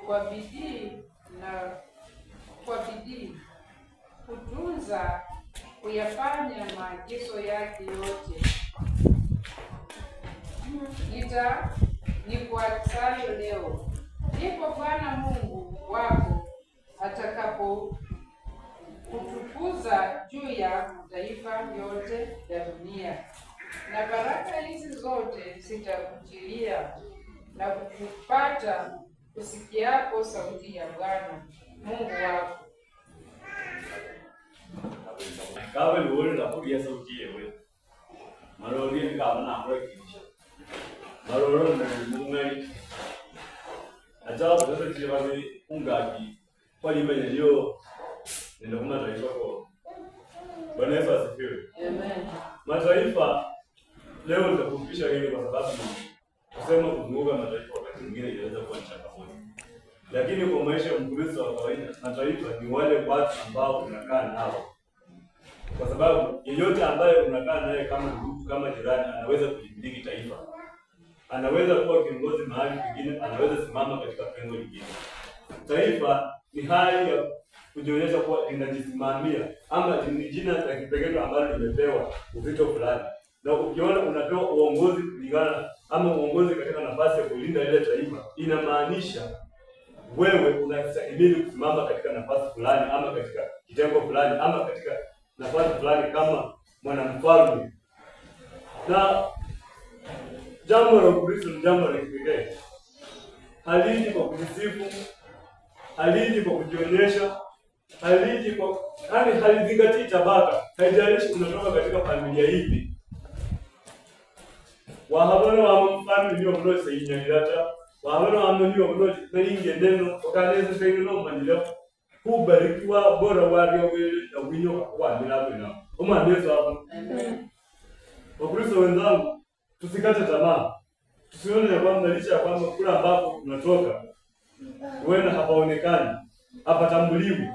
kwa bidii kutunza kuyafanya maagizo yake yote nikuagizayo leo, ndipo Bwana Mungu wako atakapo kutukuza juu ya mataifa yote ya dunia. Na baraka hizi zote zitakujilia na kukupata usikiapo sauti ya Bwana Mungu wako. Kawe luole la kuya sauti yewe. Marori ni kama na kwa kisha. Maroro ni mungari. Ajabu sasa kiwazi ungaki. Kwa limenye leo ndio kuna taifa kwa. Bwana Yesu asifiwe. Amen. Mataifa leo nitakupisha hili kwa sababu kusema kuzunguka mataifa wakati mwingine inaweza kuwa changamoto. Lakini kwa maisha ya Mkristo wa kawaida, mataifa ni wale watu ambao unakaa nao. Kwa sababu yeyote ambaye unakaa naye kama ndugu, kama jirani, anaweza kujimiliki taifa. Anaweza kuwa kiongozi mahali pengine, anaweza simama katika pengo lingine. Taifa ni hali ya kujionyesha kuwa linajisimamia ama ni jina la kipekee ambalo limepewa uzito fulani. Na ukiona unapewa uongozi kulingana ama uongozi katika nafasi ya kulinda ile taifa, inamaanisha wewe unastahili kusimama katika nafasi fulani ama katika kitengo fulani ama katika nafasi fulani kama mwanamfalme. Na jambo la Ukristo ni jambo la kipekee. Haliji kwa kujisifu, haliji kwa kujionyesha, haliji kwa halizingatii tabaka. Haijalishi unatoka katika familia ipi. Wahabona wa mfano ndio mmoja inyanyirata. Wahabona wa ndio mmoja nainge neno okaneze fenno manjira. Kubarikiwa bora wali wele na winyo kwa milapo na. Umwandezo hapo. Amen. Wakristo wenzangu, tusikate tamaa. Tusione ya kwamba licha ya kwamba kula ambapo tunatoka huenda hapaonekani, hapatambuliwi.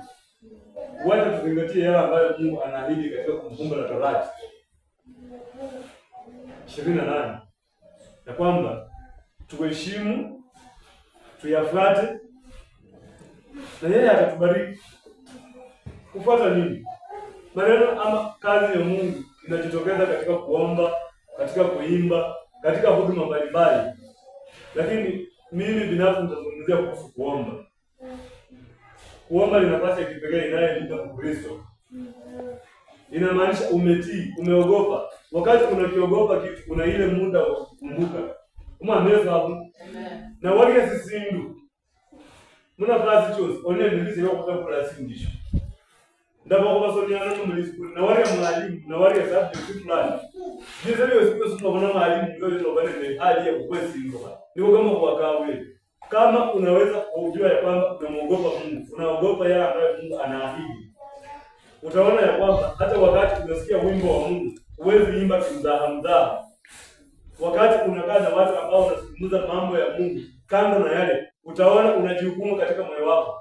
Wacha tuzingatie yale ambayo Mungu anaahidi katika Kumbukumbu la Torati 28. Na kwamba tuheshimu, tuyafuate na yeye atatubariki. Kufuata nini? Maneno ama kazi ya Mungu inajitokeza katika kuomba, katika kuimba, katika huduma mbalimbali. Lakini mimi binafsi nitazungumzia kuhusu kuomba. Kuomba ni nafasi ya kipekee inayolinda Ukristo. Inamaanisha umetii, umeogopa. Wakati unakiogopa kitu, kuna ile muda wa kukumbuka. Umwameza hapo. Na wale sisindu. Muna fasi chose, one ndilize yokuta kula sindisho. Ndaba kwa sonia no muri school na wale mwalimu na wale subject fulani. Ndizo leo siku kuna mwalimu ndio ndio bale hali ya kukwesi ndoa. Niko kama kwa kawe. Kama unaweza kujua ya kwamba unamuogopa Mungu, unaogopa yale ambayo Mungu anaahidi. Utaona ya kwamba hata wakati unasikia wimbo wa Mungu, huwezi imba kimzaha. Wakati unakaa na watu ambao wanazungumza mambo ya Mungu, kando na yale, utaona unajihukumu katika moyo wako.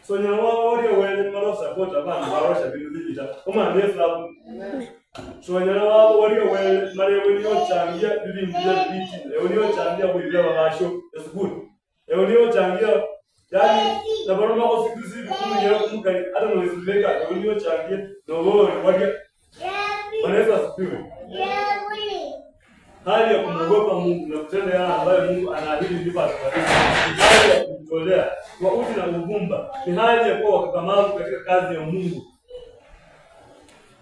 So nyama wale wale maro support abana barosha bintu bijita. Kama Yesu hapo. So nyama wale wale mare wenyo changia bibintu biti. Wenyo changia kuibia babasho. It's good. Wenyo changia yani na baroma ko sikisi kumnyera kumukari hata mwezibeka wenyo changia no wale wanaweza asifiwe. Hali ya kumwogopa Mungu na kutenda yale ambayo Mungu anaahidi ndipo atafanya. Hali ya kujitolea kwa uti na uvumba ni hali ya kuwa wakakamavu katika kazi ya Mungu.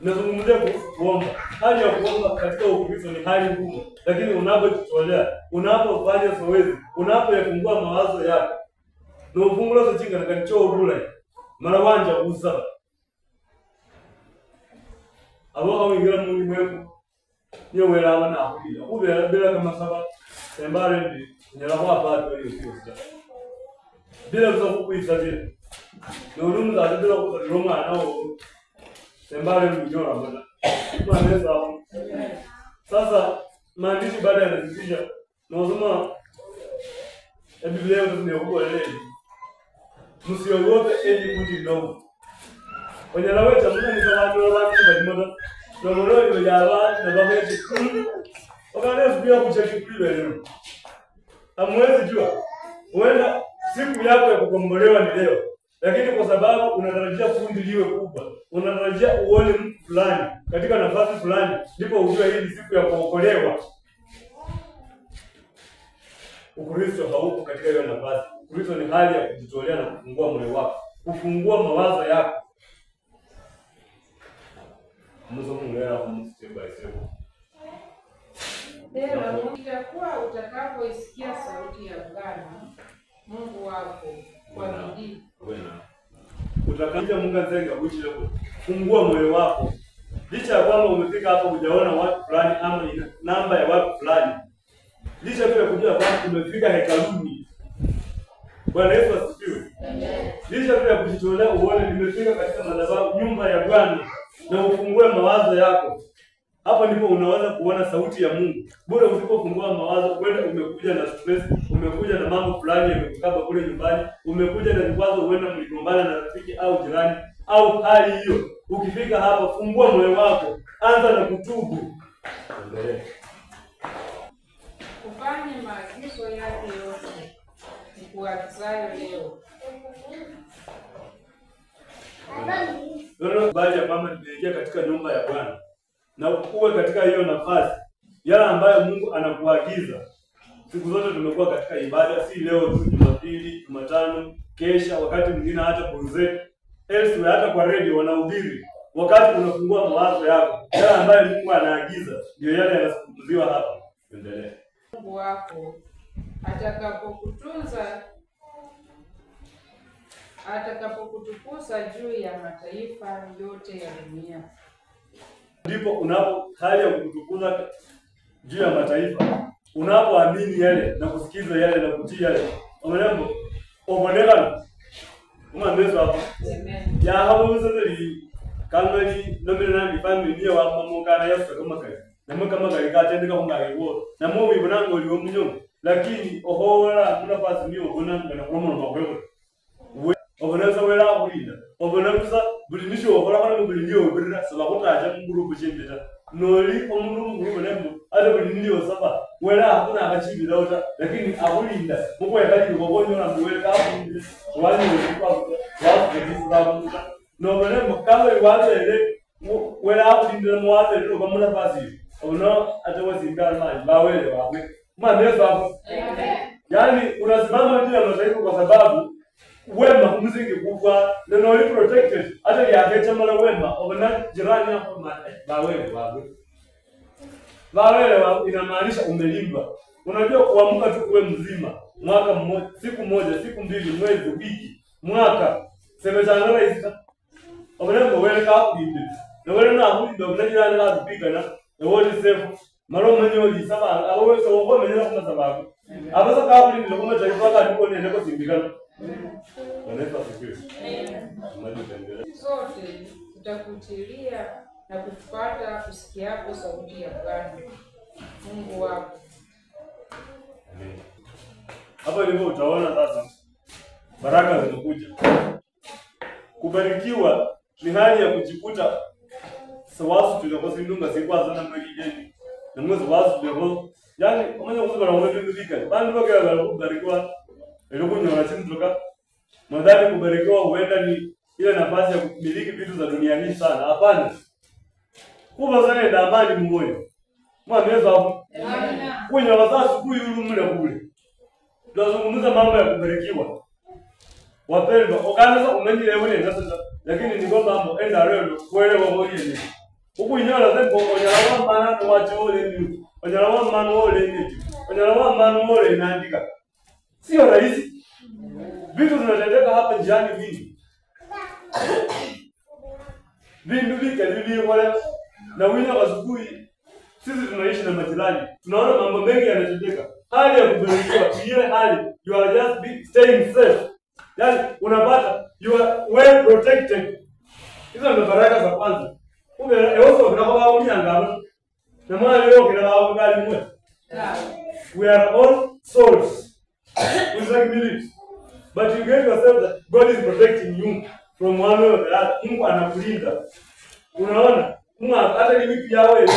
Nazungumzia kuhusu kuomba. Hali ya kuomba katika Ukristo ni hali ngumu, lakini unapojitolea, unapofanya zoezi, unapoyafungua mawazo yako na ufungula zichinga na kanicho bula mara wanja usaba abo awingira mu limweko niyo wera abana akubira ubera bera kama saba embare ndi nyala kwa pato hiyo sio sasa bila kukuisabira no numu za bila kusaloma nao embare mjora bwana maneno hapo. Sasa maandishi baada ya kuzitisha nasoma Biblia yote tunayokuwa leo. Msiogope enyi kundi dogo. Wanyala wetu mbona ni zawadi wa watu badimoda. Ndio ndio ya watu na baba yetu. Wakati pia kucheki kule leo. Hamwezi jua. Huenda siku yako ya kukombolewa ni leo. Lakini kwa sababu unatarajia kundi liwe kubwa, unatarajia uone mtu fulani katika nafasi fulani, ndipo ujue hii ni siku ya kuokolewa. Ukristo hauko katika hiyo nafasi. Ukristo ni hali ya kujitolea na kufungua moyo wako, kufungua mawazo yako. Leo itakuwa utakapoisikia sauti ya Bwana Mungu wako kwa bidii. Utakaja Mungu anzenga buchi lako. Fungua moyo wako. Licha ya kwamba umefika hapo hujaona watu fulani ama namba ya watu fulani. Licha tu ya kujua kwamba umefika hekaluni. Bwana Yesu asifiwe. Amen. Licha tu ya kujitolea uone nimefika katika madhabahu nyumba ya Bwana na ufungue mawazo yako. Hapa ndipo unaweza kuona sauti ya Mungu. Bora usipofungua mawazo, uende umekuja na stress, umekuja na mambo fulani yamekukaba kule nyumbani, umekuja na vikwazo, uende mligombana na rafiki au jirani au hali hiyo. Ukifika hapa, fungua moyo wako, anza na kutubu. Ufanye maagizo yake yote nikuagizayo leo. Ndio baada ya kwamba nimeingia katika nyumba ya Bwana. Na uwe katika hiyo nafasi yale ambayo Mungu anakuagiza. Siku zote tumekuwa katika ibada, si leo tu, Jumapili, Jumatano, kesha, wakati mwingine hata bonzetu elsewhere, hata kwa radio wanahubiri. Wakati unafungua mawazo yako, yale ambayo Mungu anaagiza ndio yale yanazungumziwa hapa. Endelea. Mungu wako atakapokutukuza juu ya mataifa yote ya dunia. Ndipo unapo hali ya kutukuza juu ya mataifa, unapoamini yale na kusikiza yale na kutii yale. Omanyambo obonekana umambezo hapo. Amen. Ya hapo sasa kangani nomina ndi family niyo wa mamukana yasa kama kai. Namwe kama kai katendeka kungayewo. Namwe wibonango liwo munyo. Lakini ohola kuna pasi niyo bonanga na kwa mono makweko. Oboneza wera kulinda. Oboneza bulinisho ohola kana bulindiyo obirira saba kotaja mu group chembeta. Noli omundu mu group nembo ale bulindiyo saba wera hakuna akachibira ota lakini akulinda muko yakali ko bonyora muweka afu wali kwa wafu kizaba no nembo kama wazele wera akulinda mu wazele ko muna pasi ono atawazingana mali bawele wawe mwandezo hapo. Yaani unasimama nje ya mataifa kwa sababu wema kumzingi kufa neno li protected hata ya mara wema obana jirani hapo bawele wawe inamaanisha umelindwa. Unajua kuamka tu kuwe mzima mwaka mmoja, siku moja, siku mbili, mwezi, wiki, mwaka semejana isika obana wewe ka kulinde na wewe na kulinde obana jirani la kupiga na wodi safe maro manyoli saba awe so ngo menyera kuma sababu abasa ka kulinde kuma taifa ka ndiko nende ko simbikana. Sote tutakutilia na kufuata kusikiapo sauti ya Bwana Mungu wako. Amen. Hapa ndipo utaona sasa baraka zinakuja. Kubarikiwa ni hali ya kujikuta sawasu tulikosidunga sikwa sana mwigeni. Na mwezi wasu tuliko yani umenya kuzibara umebika. Bandi bakira kubarikiwa elokunyora chinduka. Madhani kubarikiwa huenda ni ile nafasi ya kumiliki vitu za dunia hii sana. Hapana. Kuba sana ndio amani mmoyo. Mwanaweza hapo. Amina. Kwenye wazazi huyu mle kule. Tunazungumza mambo ya kubarikiwa. Wapendwa, ukaanza umenjile wewe ndio sasa. Lakini ni kwamba mambo enda leo kuelewa moja ni. Huku inyola zembo onyala maana no wachole ni. Onyala maana ole ni. Onyala maana ole inaandika. Sio rahisi. Vitu vinatendeka hapa njiani vingi. Vindu vile wale na wina asubuhi sisi tunaishi na majirani. Tunaona mambo mengi yanatendeka. Hali ya kubarikiwa ile hali you are just staying safe. Yaani unapata you are well protected. Hizo ndio baraka za kwanza. Kumbe eoso tunakuwa unyangama. Na mwana leo kila bali mwe. We are all souls. We like believe. But you get yourself that God is protecting you from one way or the other. Mungu anakulinda. Unaona? hata ni wiki yawe ile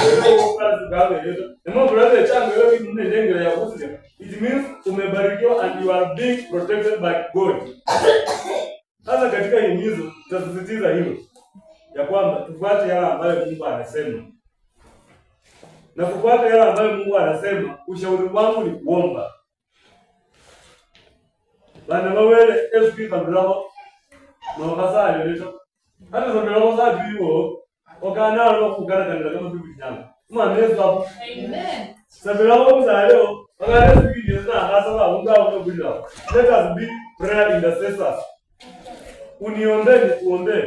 kazi gawe ile. Ndio brother changu ile kitu mnendengele ya Muslim. It means umebarikiwa and you are being protected by God. Sasa katika himizo tutasisitiza hilo ya kwamba tufuate yale ambayo Mungu anasema. Na kufuata yale ambayo Mungu anasema, ushauri wangu ni kuomba. Bana mawele SP kabla no kasa ile hata zomelo za biwo okana lo kugana kana kama bibi nyama mwanzo hapo amen sabelo mzaleo okana bibi ndio na hasa wa unga bila let us be prayer intercessors. Uniombee nikuombee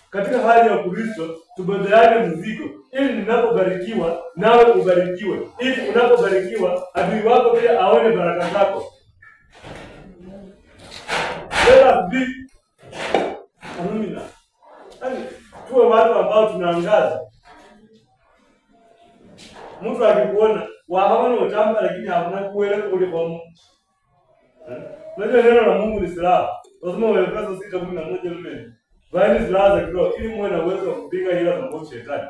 katika hali ya Kristo, tubebeane mzigo ili ninapobarikiwa nawe ubarikiwe, ili unapobarikiwa adui wako pia aone baraka zako. Let us be amina. Tuwe watu ambao tunaangaza. Mtu akikuona wahawana utamba lakini hamna kuelewa kule kwa Mungu. Unajua neno la Mungu ni silaha. Lazima Waefeso 6:11 vaeni silaha za kiroho ili muwe na uwezo wa kupinga hila za mwovu shetani.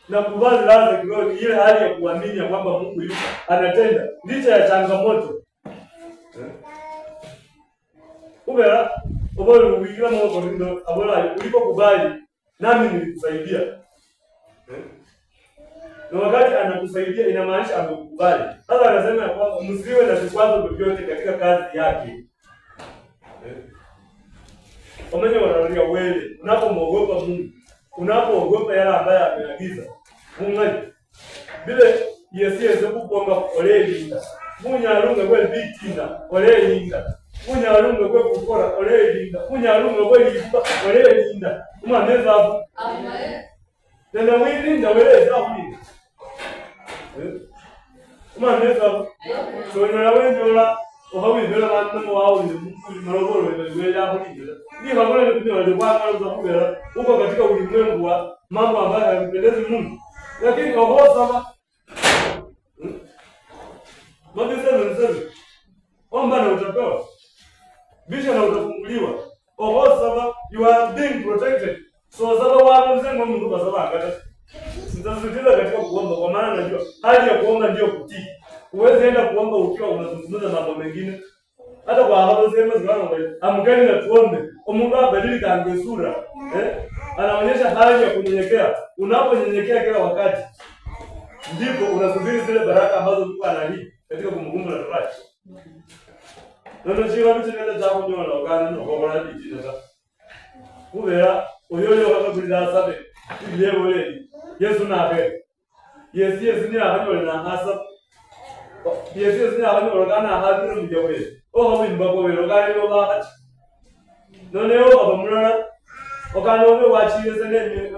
Na kuvaa silaha za kiroho ni ile hali ya kuamini ya kwamba Mungu yupo anatenda licha ya changamoto. Ubera obole uwikira mwovu ndio abola ulipokubali nami nilikusaidia. Na wakati anakusaidia inamaanisha amekubali. Sasa anasema kwamba msiwe na vikwazo vyovyote katika kazi yake. Wamenye wanalia wewe, unapomwogopa Mungu, unapoogopa yale ambayo ameagiza. Mungu bile yesiye kukuomba olelinda. Munyalunga kwe bitinda olelinda. Munyalunga kwe kukora olelinda. Munyalunga kwe lipa olelinda. Umameza hapo. Amen. Tena wilinda weleza huko. Umameza hapo. Sonya wendola ohawi ndola bantu wao ni maroboro wela hapo ndio. Ni babona ndio ndio kwa za kubera huko katika ulimwengu wa mambo ambayo hayapendezi Mungu. Lakini ohosa Mabisema omba na utapewa. Bisha na utafunguliwa. Ohosa you are being protected. So sasa wao mzengo Mungu kwa sababu akata. Nitasisitiza katika kuomba kwa maana najua hali ya kuomba ndio kutii. Huwezi enda kuomba ukiwa unazungumza mambo mengine. Hata kwa hapo sema zingano amkeni na tuombe. Mungu abadilika angesura. Anaonyesha hali ya kunyenyekea. Unaponyenyekea kila wakati ndipo unasubiri zile baraka ambazo Mungu anaahidi katika Kumbukumbu la Torati. Ndio njia mtu anaweza jambo ndio anaogana na kwa hadi jina. Kubera oyoyo wakabulira sabe. Ile wole. Yesu na abe. Yesu ni ahanyo na hasa. Yesu ni ahanyo ogana hadi mjowe. Oho wimba ko wero gari lo ba. Noneo abamura ogana obe wachire sene.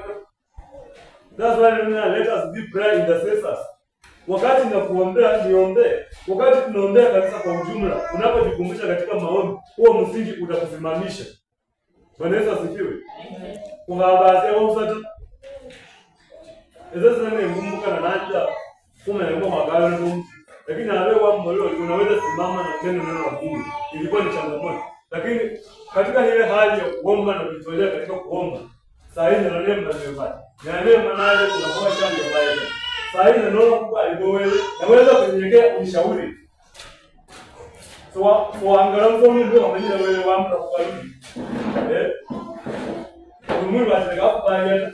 That's why let us be prayer intercessors. Wakati nakuombea niombe. Wakati tunaombea kanisa kwa ujumla, unapojikumbusha katika maombi, huo msingi utakusimamisha. Bwana Yesu asifiwe. Amen. Kuhabaza usata. Sasa ni ngumbuka na naja kuma na ngoma galo ndo. Lakini nawe wa mbolo unaweza simama na neno la Mungu. Ilikuwa ni changamoto. Lakini katika ile hali ya kuomba na kujitolea katika kuomba, saa hii ndio neno tunalopata. Na neno manalo tunakuwa shamba mbaya. Saa hii neno Mungu alidoele, naweza kunyenyekea unishauri. So angalau ndio wamenya wewe wa mtu kwa nini? Mungu anataka kufanya.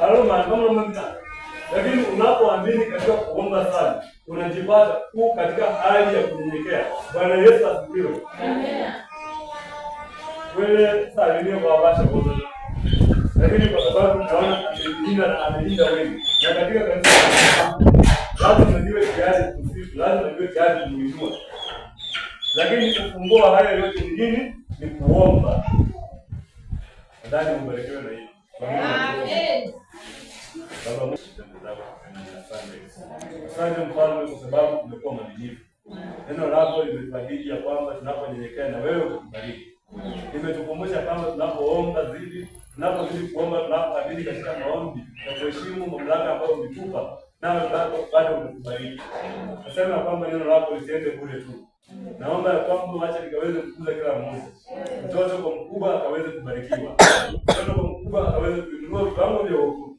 Halo mambo mengi. Lakini unapoamini katika kuomba sana, unajipata katika hali ya kunyenyekea. Bwana Yesu asifiwe. Amen. Wewe sasa ndio kwa basha bozo. Lakini kwa sababu tunaona amelinda na amelinda wewe. Na katika kanisa lazima niwe tayari kusifu, lazima niwe tayari kuinua. Lakini kufungua haya yote ni nini? Ni kuomba. Ndani mbarikiwe na hiyo. Amen. Baba asante mfalme kwa sababu tumekuwa mwaminifu. Neno lako limetuahidi ya kwamba tunaponyenyekea na wewe utakubariki. Limetukumbusha kwamba tunapoomba zidi, tunapozidi kuomba tunapoadili katika maombi na kuheshimu mamlaka ambayo umetupa, nawe bado unatubariki. Nasema kwamba neno lako lisiende bure tu. Naomba ya kwamba acha likaweze kukuza kila mmoja. Mtoto kwa mkubwa akaweze kubarikiwa. Mtoto kwa mkubwa akaweze kuinua viwango vya wokovu.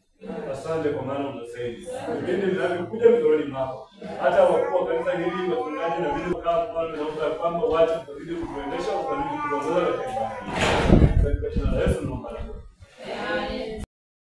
Asante kwa maana unasaidia. Vipindi vinavyokuja mikononi mwako. Hata wakuu wa kanisa hili, wachungaji na vile kwa kwamba naomba kwamba watu wazidi kutuendesha, wazidi kuongoza katika